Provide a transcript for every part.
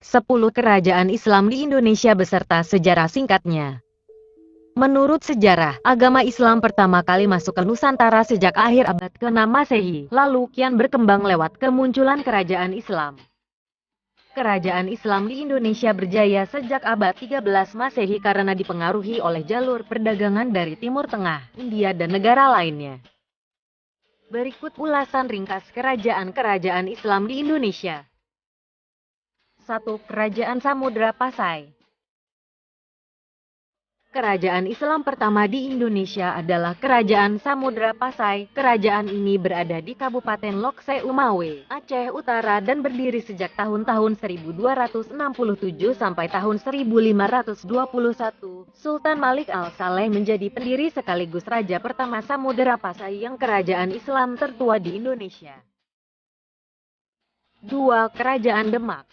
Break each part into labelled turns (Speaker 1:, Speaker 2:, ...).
Speaker 1: 10 Kerajaan Islam di Indonesia beserta sejarah singkatnya. Menurut sejarah, agama Islam pertama kali masuk ke Nusantara sejak akhir abad ke-6 Masehi, lalu kian berkembang lewat kemunculan kerajaan Islam. Kerajaan Islam di Indonesia berjaya sejak abad 13 Masehi karena dipengaruhi oleh jalur perdagangan dari Timur Tengah, India dan negara lainnya. Berikut ulasan ringkas kerajaan-kerajaan Islam di Indonesia. 1. Kerajaan Samudra Pasai. Kerajaan Islam pertama di Indonesia adalah Kerajaan Samudra Pasai. Kerajaan ini berada di Kabupaten Lokse Umawe, Aceh Utara dan berdiri sejak tahun-tahun 1267 sampai tahun 1521. Sultan Malik Al-Saleh menjadi pendiri sekaligus raja pertama Samudra Pasai yang kerajaan Islam tertua di Indonesia. 2. Kerajaan Demak.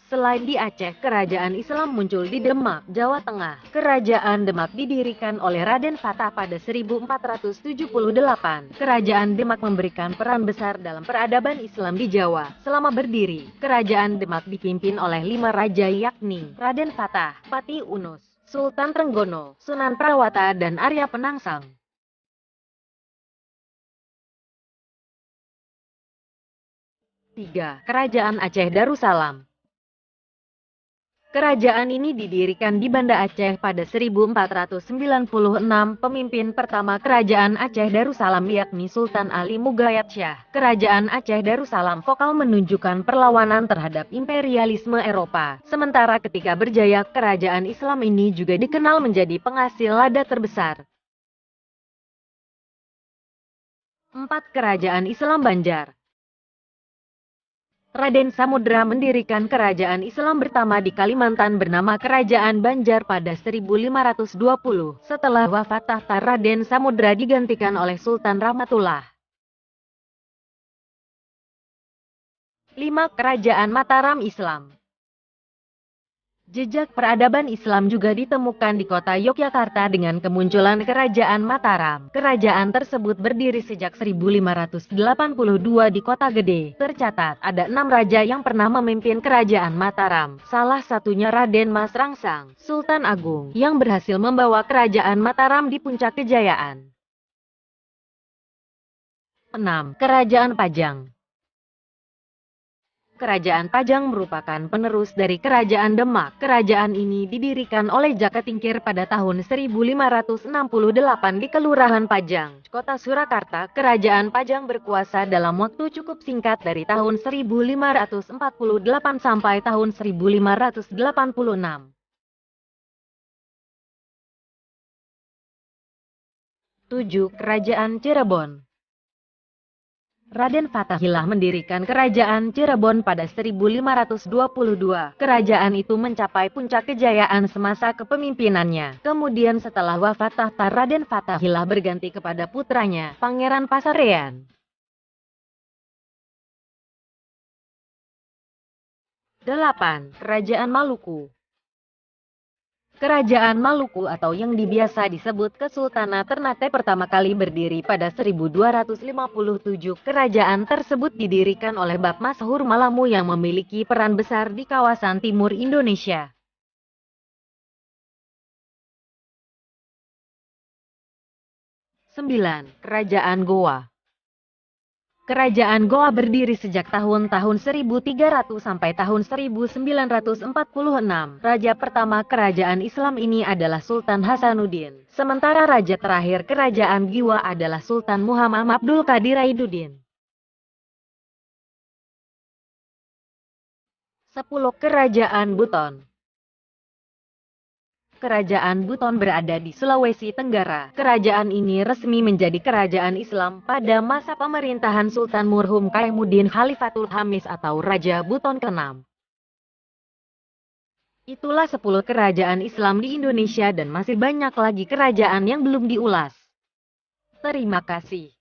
Speaker 1: Selain di Aceh, kerajaan Islam muncul di Demak, Jawa Tengah. Kerajaan Demak didirikan oleh Raden Fatah pada 1478. Kerajaan Demak memberikan peran besar dalam peradaban Islam di Jawa. Selama berdiri, kerajaan Demak dipimpin oleh 5 raja yakni Raden Fatah, Pati Unus, Sultan Trenggono, Sunan Prawata dan Arya Penangsang. 3. Kerajaan Aceh Darussalam. Kerajaan ini didirikan di Banda Aceh pada 1496. Pemimpin pertama Kerajaan Aceh Darussalam yakni Sultan Ali Mugayat Syah. Kerajaan Aceh Darussalam vokal menunjukkan perlawanan terhadap imperialisme Eropa. Sementara ketika berjaya, kerajaan Islam ini juga dikenal menjadi penghasil lada terbesar. 4. Kerajaan Islam Banjar. Raden Samudra mendirikan kerajaan Islam pertama di Kalimantan bernama Kerajaan Banjar pada 1520. Setelah wafat tahta Raden Samudra digantikan oleh Sultan Rahmatullah. 5. Kerajaan Mataram Islam. Jejak peradaban Islam juga ditemukan di kota Yogyakarta dengan kemunculan Kerajaan Mataram. Kerajaan tersebut berdiri sejak 1582 di Kota Gede. Tercatat, ada 6 raja yang pernah memimpin Kerajaan Mataram. Salah satunya Raden Mas Rangsang, Sultan Agung, yang berhasil membawa Kerajaan Mataram di puncak kejayaan. 6. Kerajaan Pajang. Kerajaan Pajang merupakan penerus dari Kerajaan Demak. Kerajaan ini didirikan oleh Jaka Tingkir pada tahun 1568 di Kelurahan Pajang, Kota Surakarta. Kerajaan Pajang berkuasa dalam waktu cukup singkat dari tahun 1548 sampai tahun 1586. 7. Kerajaan Cirebon. Raden Fathahillah mendirikan Kerajaan Cirebon pada 1522. Kerajaan itu mencapai puncak kejayaan semasa kepemimpinannya. Kemudian setelah wafat tahta Raden Fathahillah berganti kepada putranya, Pangeran Pasarean. 8. Kerajaan Maluku. Kerajaan Maluku atau yang biasa disebut Kesultanan Ternate pertama kali berdiri pada 1257. Kerajaan tersebut didirikan oleh Bab Mashur Malamu yang memiliki peran besar di kawasan timur Indonesia. 9. Kerajaan Goa. Kerajaan Goa berdiri sejak tahun-tahun 1300 sampai tahun 1946. Raja pertama kerajaan Islam ini adalah Sultan Hasanuddin. Sementara raja terakhir kerajaan Giwa adalah Sultan Muhammad Abdul Qadir Aiduddin. 10. Kerajaan Buton. Kerajaan Buton berada di Sulawesi Tenggara. Kerajaan ini resmi menjadi kerajaan Islam pada masa pemerintahan Sultan Murhum Kaimuddin Khalifatul Hamis atau Raja Buton ke-6. Itulah 10 kerajaan Islam di Indonesia dan masih banyak lagi kerajaan yang belum diulas. Terima kasih.